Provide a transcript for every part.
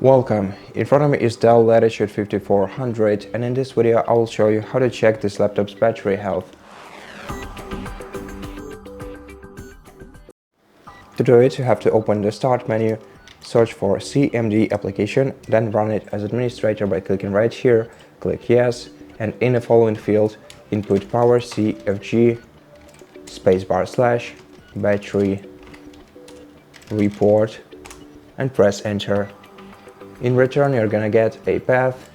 Welcome, in front of me is Dell Latitude 5400, and in this video I will show you how to check this laptop's battery health. To do it, you have to open the Start menu, search for CMD application, then run it as administrator by clicking right here, click Yes, and in the following field, input PowerCFG / battery report and press Enter. In return, you're gonna get a path,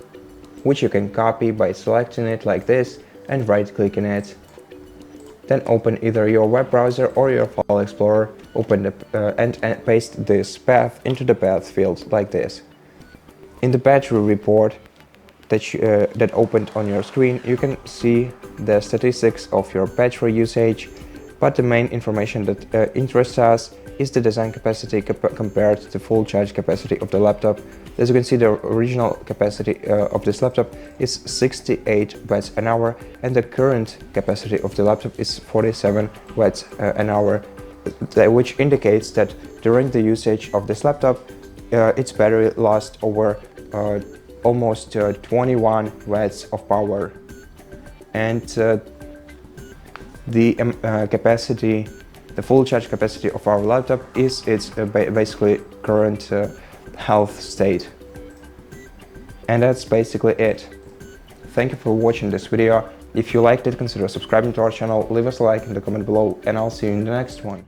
which you can copy by selecting it like this and right-clicking it. Then open either your web browser or your file explorer, open the and paste this path into the path field like this. In the battery report that opened on your screen, you can see the statistics of your battery usage, but the main information that interests us is the design capacity compared to the full charge capacity of the laptop. As you can see, the original capacity of this laptop is 68 watts an hour, and the current capacity of the laptop is 47 watts an hour, which indicates that during the usage of this laptop, its battery lasts over almost 21 watts of power. And the full charge capacity of our laptop is its basically current health state. And that's basically it. Thank you for watching this video. If you liked it, consider subscribing to our channel, leave us a like in the comment below, and I'll see you in the next one.